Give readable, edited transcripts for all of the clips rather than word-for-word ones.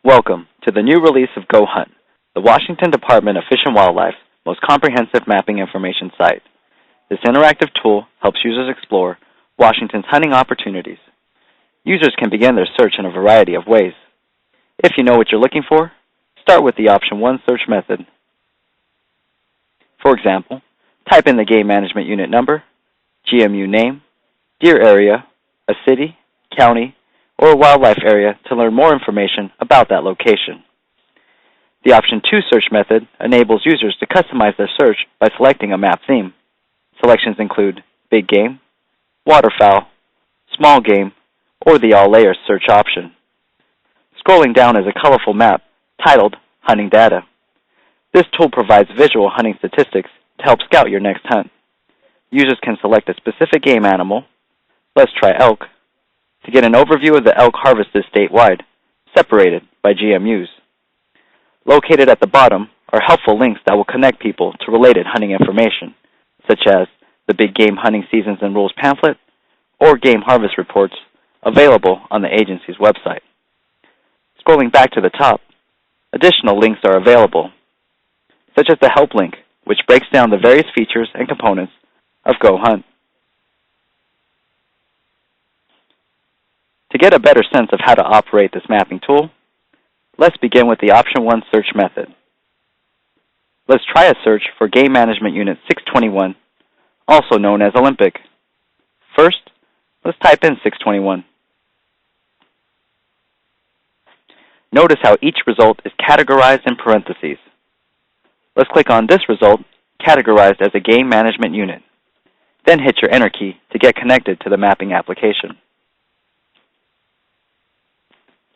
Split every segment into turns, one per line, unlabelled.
Welcome to the new release of GoHunt, the Washington Department of Fish and Wildlife's most comprehensive mapping information site. This interactive tool helps users explore Washington's hunting opportunities. Users can begin their search in a variety of ways. If you know what you're looking for, start with the Option 1 search method. For example, type in the Game Management Unit number, GMU name, deer area, a city, county, or a wildlife area to learn more information about that location. The Option 2 search method enables users to customize their search by selecting a map theme. Selections include big game, waterfowl, small game, or the all layers search option. Scrolling down is a colorful map titled Hunting Data. This tool provides visual hunting statistics to help scout your next hunt. Users can select a specific game animal, let's try elk, to get an overview of the elk harvested statewide, separated by GMUs. Located at the bottom are helpful links that will connect people to related hunting information, such as the Big Game Hunting Seasons and Rules pamphlet or game harvest reports available on the agency's website. Scrolling back to the top, additional links are available, such as the Help link, which breaks down the various features and components of GoHunt. To get a better sense of how to operate this mapping tool, let's begin with the Option 1 search method. Let's try a search for Game Management Unit 621, also known as Olympic. First, let's type in 621. Notice how each result is categorized in parentheses. Let's click on this result, categorized as a Game Management Unit. Then hit your Enter key to get connected to the mapping application.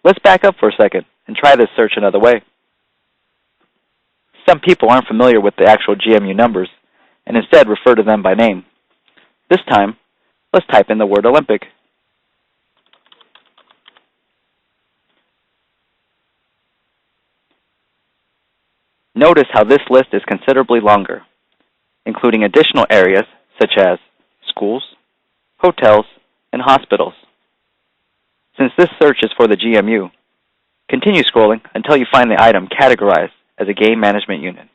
Let's back up for a second and try this search another way. Some people aren't familiar with the actual GMU numbers and instead refer to them by name. This time, let's type in the word Olympic. Notice how this list is considerably longer, including additional areas such as schools, hotels, and hospitals. Since this search is for the GMU, continue scrolling until you find the item categorized as a Game Management Unit.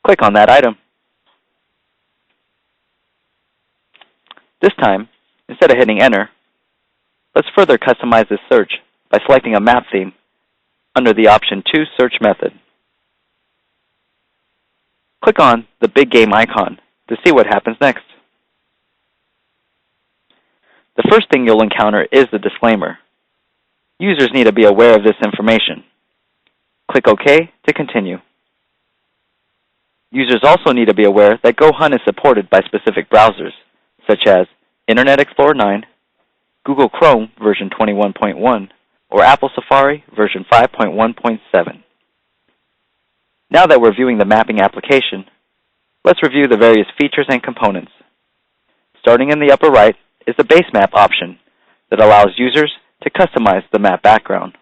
Click on that item. This time, instead of hitting Enter, let's further customize this search by selecting a map theme under the Option 2 search method. Click on the Big Game icon to see what happens next. The first thing you'll encounter is the disclaimer. Users need to be aware of this information. Click OK to continue. Users also need to be aware that GoHunt is supported by specific browsers, such as Internet Explorer 9, Google Chrome version 21.1, or Apple Safari version 5.1.7. Now that we're viewing the mapping application, let's review the various features and components. Starting in the upper right is the Base Map option that allows users to customize the map background.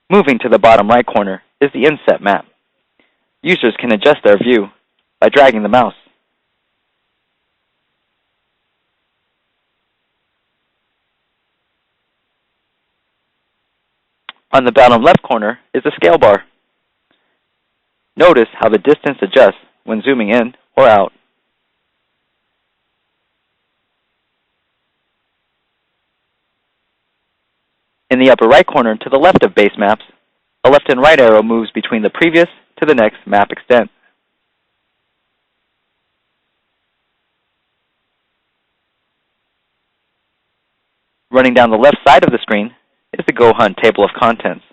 Moving to the bottom right corner is the Inset map. Users can adjust their view by dragging the mouse. On the bottom left corner is the scale bar. Notice how the distance adjusts when zooming in or out. In the upper right corner to the left of Base Maps, a left and right arrow moves between the previous to the next map extent. Running down the left side of the screen is the GoHunt table of contents.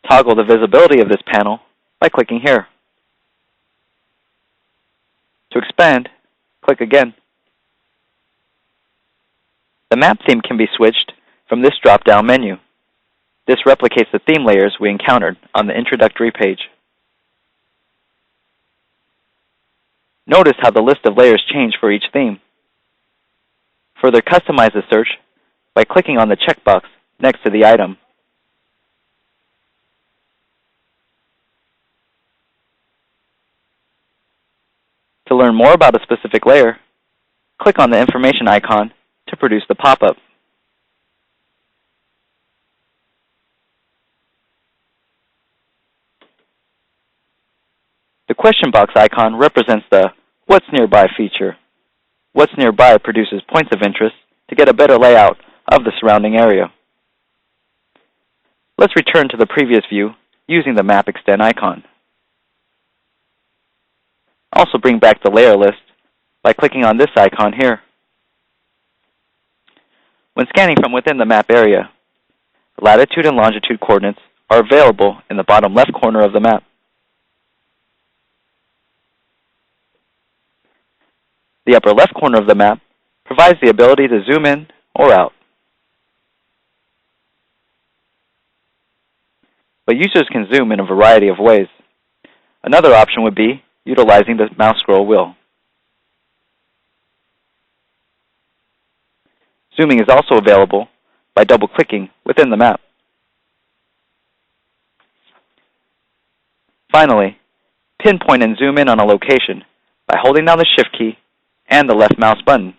Toggle the visibility of this panel by clicking here. To expand, click again. The map theme can be switched from this drop-down menu. This replicates the theme layers we encountered on the introductory page. Notice how the list of layers change for each theme. Further customize the search by clicking on the checkbox next to the item. To learn more about a specific layer, click on the information icon to produce the pop-up. The question box icon represents the What's Nearby feature. What's Nearby produces points of interest to get a better layout of the surrounding area. Let's return to the previous view using the Map Extend icon. Also bring back the layer list by clicking on this icon here. When scanning from within the map area, latitude and longitude coordinates are available in the bottom left corner of the map. The upper left corner of the map provides the ability to zoom in or out. But users can zoom in a variety of ways. Another option would be utilizing the mouse scroll wheel. Zooming is also available by double-clicking within the map. Finally, pinpoint and zoom in on a location by holding down the Shift key and the left mouse button.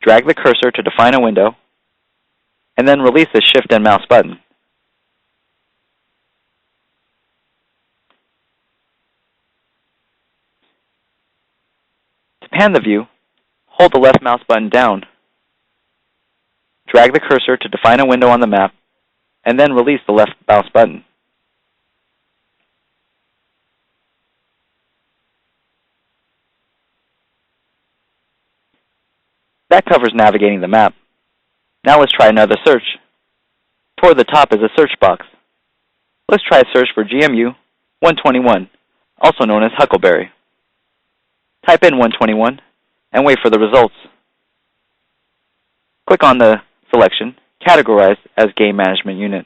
Drag the cursor to define a window, and then release the Shift and mouse button. To pan the view, hold the left mouse button down. Drag the cursor to define a window on the map, and then release the left mouse button. That covers navigating the map. Now let's try another search. Toward the top is a search box. Let's try a search for GMU 121, also known as Huckleberry. Type in 121 and wait for the results. Click on the selection categorized as Game Management Unit.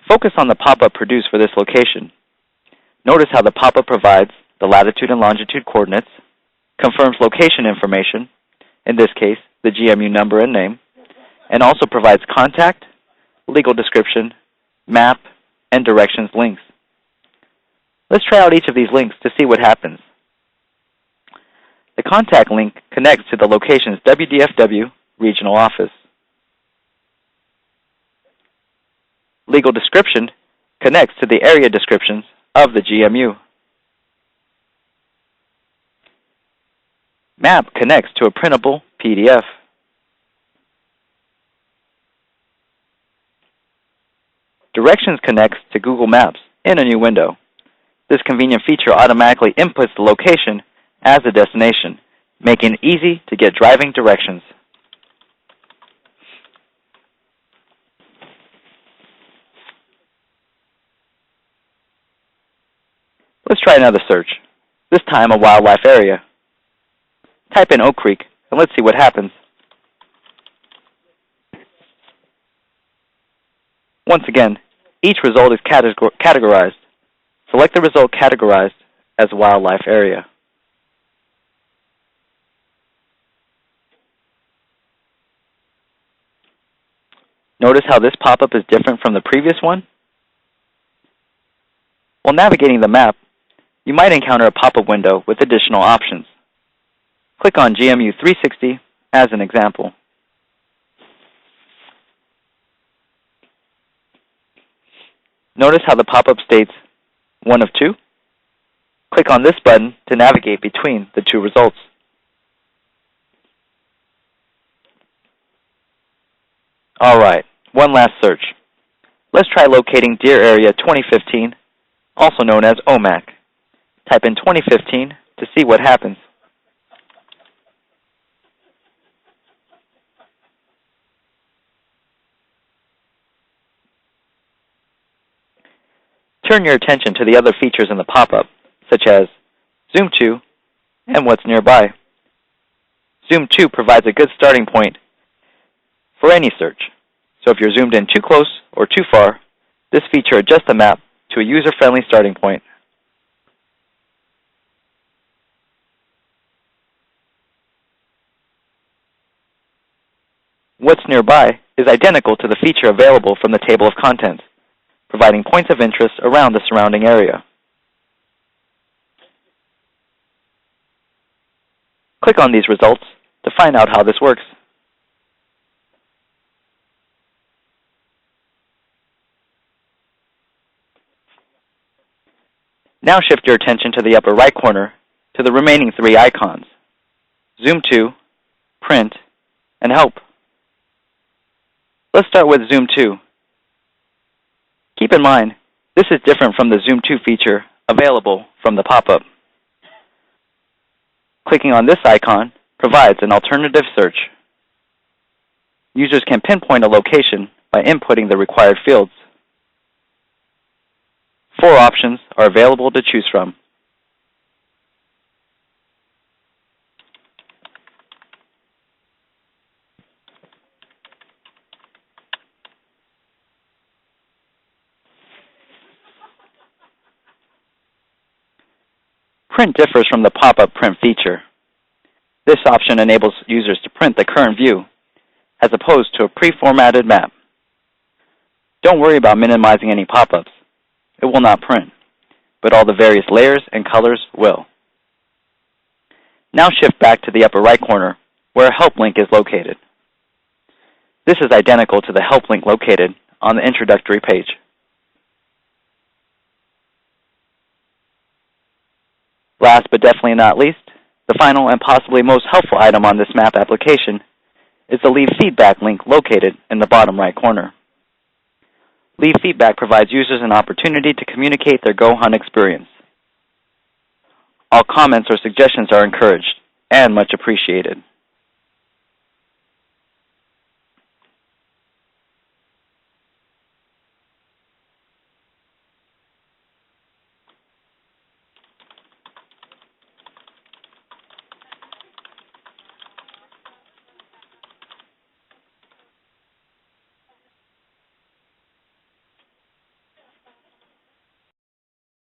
Focus on the pop-up produced for this location. Notice how the pop-up provides the latitude and longitude coordinates, confirms location information, in this case, the GMU number and name, and also provides contact, legal description, map, and directions links. Let's try out each of these links to see what happens. The contact link connects to the location's WDFW regional office. Legal description connects to the area descriptions of the GMU. Map connects to a printable PDF. Directions connects to Google Maps in a new window. This convenient feature automatically inputs the location as a destination, making it easy to get driving directions. Let's try another search, this time a wildlife area. Type in Oak Creek, and let's see what happens. Once again, each result is categorized. Select the result categorized as wildlife area. Notice how this pop-up is different from the previous one? While navigating the map, you might encounter a pop-up window with additional options. Click on GMU 360 as an example. Notice how the pop-up states 1 of 2. Click on this button to navigate between the two results. Alright, one last search. Let's try locating Deer Area 2015, also known as OMAC. Type in 2015 to see what happens. Turn your attention to the other features in the pop-up, such as Zoom to and What's Nearby. Zoom to provides a good starting point for any search. So if you're zoomed in too close or too far, this feature adjusts the map to a user-friendly starting point. What's nearby is identical to the feature available from the table of contents, providing points of interest around the surrounding area. Click on these results to find out how this works. Now shift your attention to the upper right corner to the remaining 3 icons: Zoom to, Print, and Help. Let's start with Zoom to. Keep in mind, this is different from the Zoom to feature available from the pop-up. Clicking on this icon provides an alternative search. Users can pinpoint a location by inputting the required fields. 4 options are available to choose from. Print differs from the pop-up print feature. This option enables users to print the current view, as opposed to a pre-formatted map. Don't worry about minimizing any pop-ups. It will not print, but all the various layers and colors will. Now shift back to the upper right corner, where a help link is located. This is identical to the help link located on the introductory page. Last but definitely not least, the final and possibly most helpful item on this map application is the Leave Feedback link located in the bottom right corner. Leave Feedback provides users an opportunity to communicate their GoHunt experience. All comments or suggestions are encouraged and much appreciated.